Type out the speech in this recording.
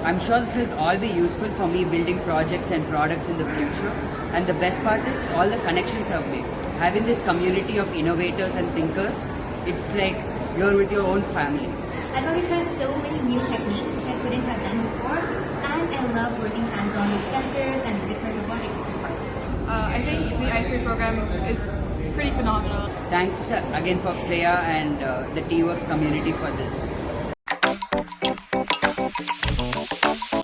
I'm sure this will all be useful for me building projects and products in the future. And the best part is all the connections I've made. Having this community of innovators and thinkers, it's like you're with your own family. I got to try so many new techniques which I couldn't have done before, and I love working hands-on with sensors and different robotic parts. I think the i3 program is pretty phenomenal. Thanks again for Creya and the T-Works community for this.